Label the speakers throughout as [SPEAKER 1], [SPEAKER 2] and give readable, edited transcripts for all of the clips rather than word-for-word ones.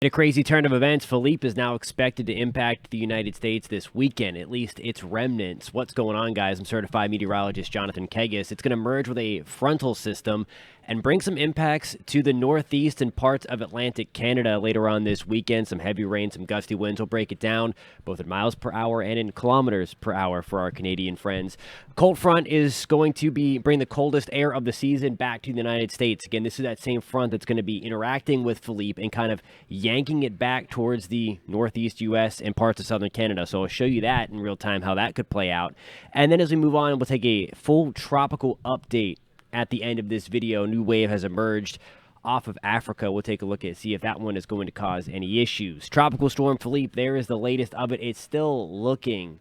[SPEAKER 1] In a crazy turn of events, Philippe is now expected to impact the United States this weekend, at least its remnants. What's going on, guys? I'm certified meteorologist Jonathan Kegas. It's going to merge with a frontal system and bring some impacts to the northeast and parts of Atlantic Canada later on this weekend. Some heavy rain, some gusty winds will break it down, both in miles per hour and in kilometers per hour for our Canadian friends. Cold front is going to bring the coldest air of the season back to the United States. Again, this is that same front that's going to be interacting with Philippe and kind of yanking it back towards the northeast U.S. and parts of southern Canada. So I'll show you that in real time, how that could play out. And then as we move on, we'll take a full tropical update at the end of this video. A new wave has emerged off of Africa. We'll take a look at see if that one is going to cause any issues. Tropical Storm Philippe, there is the latest of it. It's still looking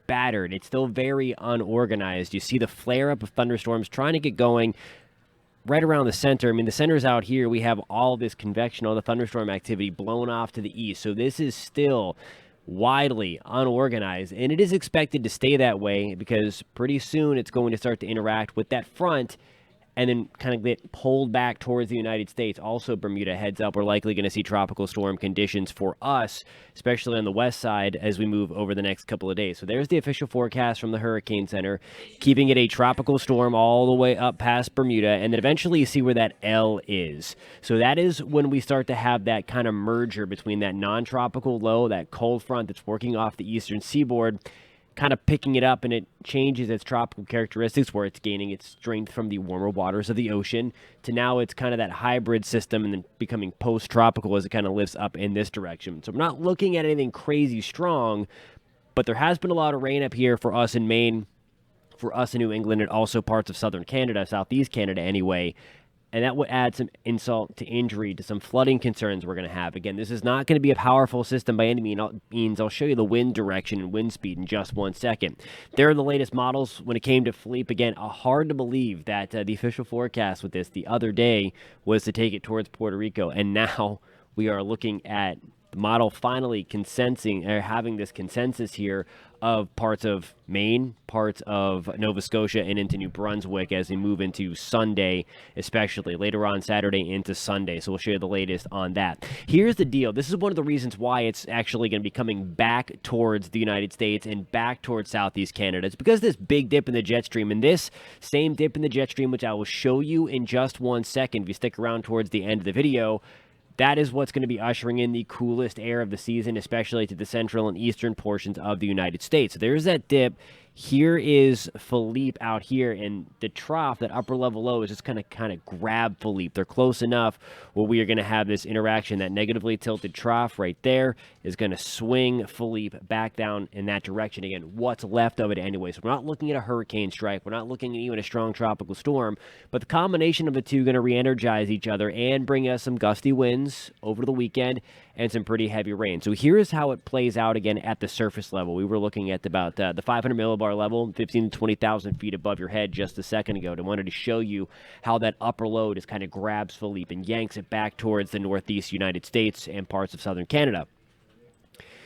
[SPEAKER 1] battered. It's still very unorganized. You see the flare-up of thunderstorms trying to get going right around the center. I mean, the center's out here. We have all this convection, all the thunderstorm activity blown off to the east. So this is still widely unorganized, and it is expected to stay that way because pretty soon it's going to start to interact with that front and then kind of get pulled back towards the United States. Also, Bermuda, heads up, we're likely going to see tropical storm conditions for us, especially on the west side, as we move over the next couple of days. So there's the official forecast from the Hurricane Center, keeping it a tropical storm all the way up past Bermuda, and then eventually you see where that L is. So that is when we start to have that kind of merger between that non-tropical low, that cold front that's working off the eastern seaboard, kind of picking it up, and it changes its tropical characteristics where it's gaining its strength from the warmer waters of the ocean to now it's kind of that hybrid system and then becoming post-tropical as it kind of lifts up in this direction. So I'm not looking at anything crazy strong, but there has been a lot of rain up here for us in Maine, for us in New England, and also parts of southern Canada, southeast Canada anyway. And that would add some insult to injury to some flooding concerns we're going to have. Again, this is not going to be a powerful system by any means. I'll show you the wind direction and wind speed in just 1 second. There are the latest models when it came to Philippe. Again, hard to believe that the official forecast with this the other day was to take it towards Puerto Rico. And now we are looking at the model finally consenting or having this consensus here of parts of Maine, parts of Nova Scotia, and into New Brunswick as we move into Sunday, especially later on Saturday into Sunday. So we'll show you the latest on that. Here's the deal. This is one of the reasons why it's actually going to be coming back towards the United States and back towards southeast Canada. It's because this big dip in the jet stream, and this same dip in the jet stream, which I will show you in just 1 second if you stick around towards the end of the video, that is what's going to be ushering in the coolest air of the season, especially to the central and eastern portions of the United States. So there's that dip. Here is Philippe out here, and the trough, that upper level low, is just going to kind of grab Philippe. They're close enough where we are going to have this interaction. That negatively tilted trough right there is going to swing Philippe back down in that direction. Again, what's left of it anyway. So we're not looking at a hurricane strike. We're not looking at even a strong tropical storm, but the combination of the two going to re-energize each other and bring us some gusty winds over the weekend and some pretty heavy rain. So here's how it plays out again at the surface level. We were looking at about the 500 millibar level, 15 to 20,000 feet above your head just a second ago. And I wanted to show you how that upper low just kind of grabs Philippe and yanks it back towards the northeast United States and parts of southern Canada.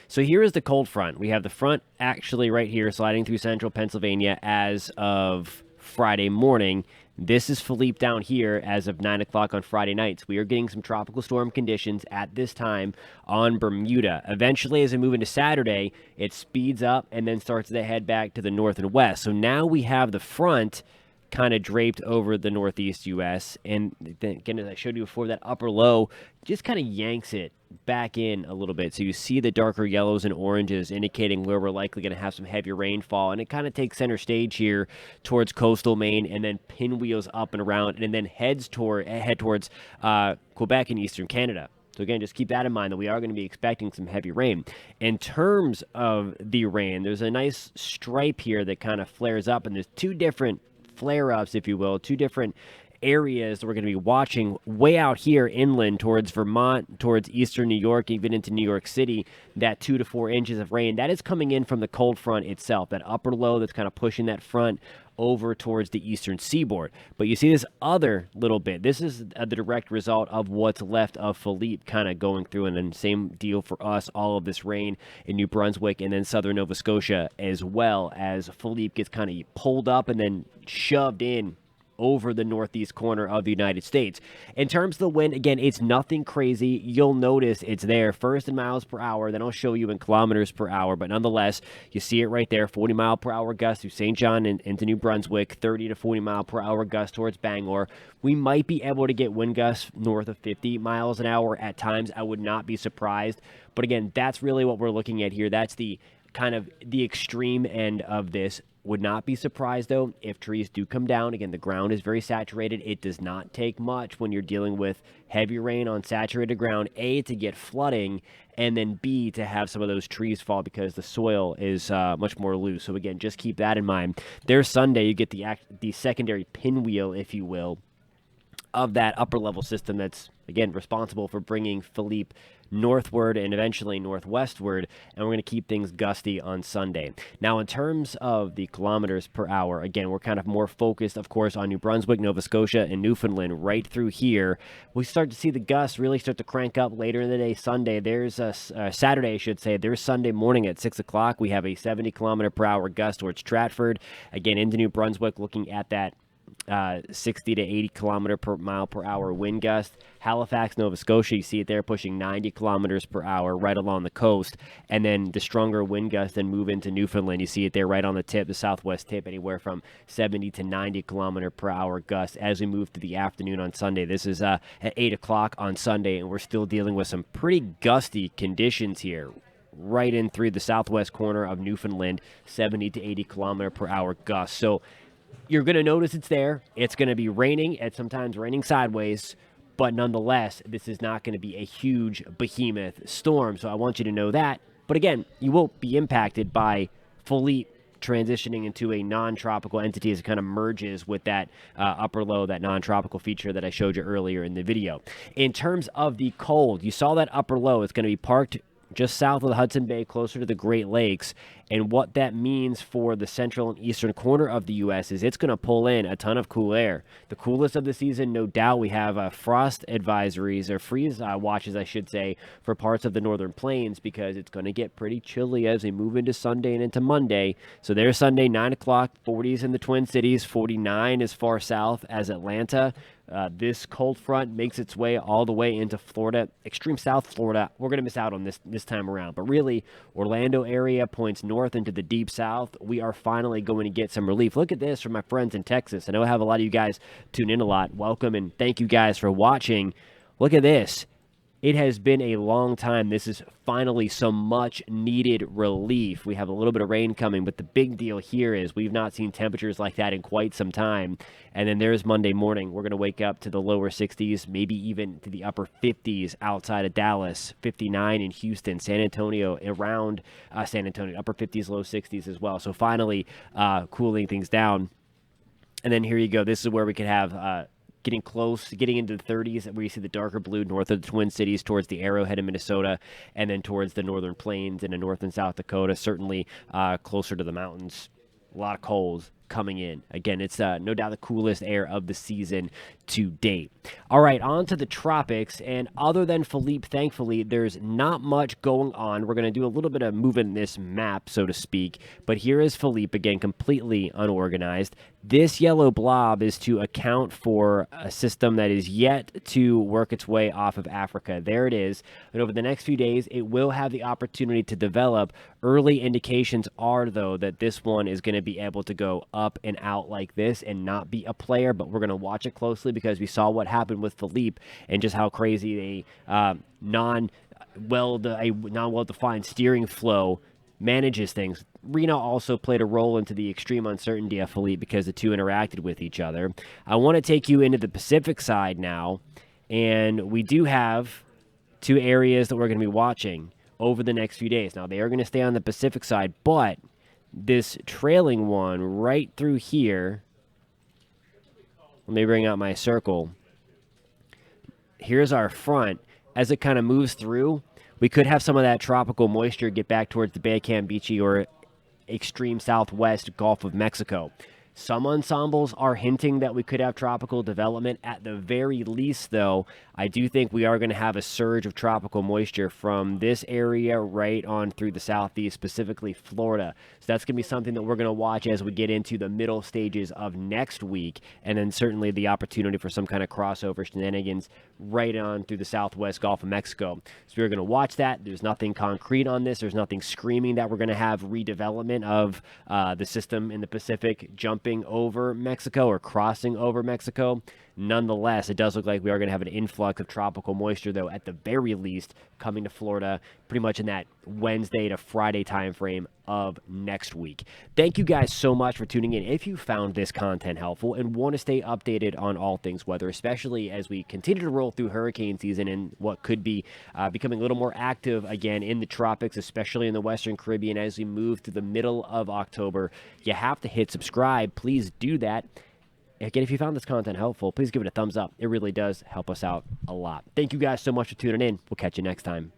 [SPEAKER 1] So here is the cold front. We have the front actually right here sliding through central Pennsylvania as of Friday morning. This is Philippe down here as of 9 o'clock on Friday nights. We are getting some tropical storm conditions at this time on Bermuda. Eventually, as we move into Saturday, it speeds up and then starts to head back to the north and west. So now we have the front kind of draped over the northeast U.S. And then, again, as I showed you before, that upper low just kind of yanks it back in a little bit. So you see the darker yellows and oranges indicating where we're likely going to have some heavier rainfall. And it kind of takes center stage here towards coastal Maine and then pinwheels up and around and then head towards Quebec and eastern Canada. So again, just keep that in mind that we are going to be expecting some heavy rain. In terms of the rain, there's a nice stripe here that kind of flares up, and there's two different flare-ups, if you will, two different areas that we're going to be watching way out here inland towards Vermont, towards eastern New York, even into New York City. That 2 to 4 inches of rain, that is coming in from the cold front itself, that upper low that's kind of pushing that front over towards the eastern seaboard. But you see this other little bit. This is the direct result of what's left of Philippe kind of going through, and then same deal for us, all of this rain in New Brunswick and then southern Nova Scotia, as well as Philippe gets kind of pulled up and then shoved in over the northeast corner of the United States. In terms of the wind, again, it's nothing crazy. You'll notice it's there first in miles per hour, then I'll show you in kilometers per hour, but nonetheless, you see it right there, 40-mile-per-hour gust through St. John and into New Brunswick, 30 to 40-mile-per-hour gust towards Bangor. We might be able to get wind gusts north of 50 miles an hour at times. I would not be surprised, but again, that's really what we're looking at here. That's the kind of the extreme end of this. Would not be surprised, though, if trees do come down. Again, the ground is very saturated. It does not take much when you're dealing with heavy rain on saturated ground, A, to get flooding, and then B, to have some of those trees fall because the soil is much more loose. So, again, just keep that in mind. There's Sunday. You get the secondary pinwheel, if you will, of that upper-level system that's, again, responsible for bringing Philippe northward and eventually northwestward, and we're going to keep things gusty on Sunday. Now, in terms of the kilometers per hour, again, we're kind of more focused, of course, on New Brunswick, Nova Scotia, and Newfoundland right through here. We start to see the gusts really start to crank up later in the day. Sunday, there's a Saturday, I should say. There's Sunday morning at 6 o'clock. We have a 70-kilometer-per-hour gust towards Stratford. Again, into New Brunswick, looking at that 60 to 80 kilometer per mile per hour wind gust. Halifax, Nova Scotia, you see it there pushing 90 kilometers per hour right along the coast. And then the stronger wind gusts then move into Newfoundland. You see it there right on the tip, the southwest tip, anywhere from 70 to 90 kilometer per hour gusts as we move to the afternoon on Sunday. This is at 8 o'clock on Sunday, and we're still dealing with some pretty gusty conditions here. Right in through the southwest corner of Newfoundland, 70 to 80 kilometer per hour gusts. So you're going to notice it's there. It's going to be raining, and sometimes raining sideways, but nonetheless, this is not going to be a huge behemoth storm, so I want you to know that. But again, you will be impacted by Philippe transitioning into a non-tropical entity as it kind of merges with that upper low, that non-tropical feature that I showed you earlier in the video. In terms of the cold, you saw that upper low. It's going to be parked just south of the Hudson Bay, closer to the Great Lakes. And what that means for the central and eastern corner of the U.S. is it's going to pull in a ton of cool air. The coolest of the season, no doubt. We have frost advisories, or freeze watches, I should say, for parts of the northern plains because it's going to get pretty chilly as we move into Sunday and into Monday. So there's Sunday, 9 o'clock, 40s in the Twin Cities, 49 as far south as Atlanta. This cold front makes its way all the way into Florida, extreme South Florida. We're going to miss out on this time around. But really, Orlando area points north into the deep south. We are finally going to get some relief. Look at this from my friends in Texas. I know I have a lot of you guys tune in a lot. Welcome, and thank you guys for watching. Look at this. It has been a long time. This is finally some much needed relief. We have a little bit of rain coming, but the big deal here is we've not seen temperatures like that in quite some time. And then there's Monday morning. We're going to wake up to the lower 60s, maybe even to the upper 50s outside of Dallas, 59 in Houston, San Antonio, around San Antonio, upper 50s, low 60s as well. So finally cooling things down. And then here you go. This is where we could have getting close, getting into the 30s, where you see the darker blue north of the Twin Cities towards the Arrowhead in Minnesota, and then towards the northern plains into North and South Dakota, certainly closer to the mountains. A lot of cold coming in. Again, it's no doubt the coolest air of the season to date. All right, on to the tropics, and other than Philippe, thankfully, there's not much going on. We're going to do a little bit of moving this map, so to speak, but here is Philippe, again, completely unorganized. This yellow blob is to account for a system that is yet to work its way off of Africa. There it is. And over the next few days, it will have the opportunity to develop. Early indications are, though, that this one is going to be able to go up and out like this and not be a player, but we're going to watch it closely because we saw what happened with Philippe and just how crazy a non-well-defined steering flow manages things. Reno also played a role into the extreme uncertainty of Philippe because the two interacted with each other. I want to take you into the Pacific side now, and we do have two areas that we're going to be watching over the next few days. Now, they are going to stay on the Pacific side, but this trailing one right through here, let me bring out my circle. Here's our front. As it kind of moves through, we could have some of that tropical moisture get back towards the Bay of Campeche or extreme southwest Gulf of Mexico. Some ensembles are hinting that we could have tropical development. At the very least, though, I do think we are going to have a surge of tropical moisture from this area right on through the southeast, specifically Florida. So that's going to be something that we're going to watch as we get into the middle stages of next week, and then certainly the opportunity for some kind of crossover shenanigans right on through the southwest Gulf of Mexico. So we're going to watch that. There's nothing concrete on this. There's nothing screaming that we're going to have redevelopment of the system in the Pacific jumping over Mexico or crossing over Mexico. Nonetheless, it does look like we are going to have an influx of tropical moisture, though, at the very least, coming to Florida pretty much in that Wednesday to Friday timeframe of next week. Thank you guys so much for tuning in. If you found this content helpful and want to stay updated on all things weather, especially as we continue to roll through hurricane season and what could be becoming a little more active again in the tropics, especially in the Western Caribbean as we move to the middle of October, you have to hit subscribe. Please do that. Again, if you found this content helpful, please give it a thumbs up. It really does help us out a lot. Thank you guys so much for tuning in. We'll catch you next time.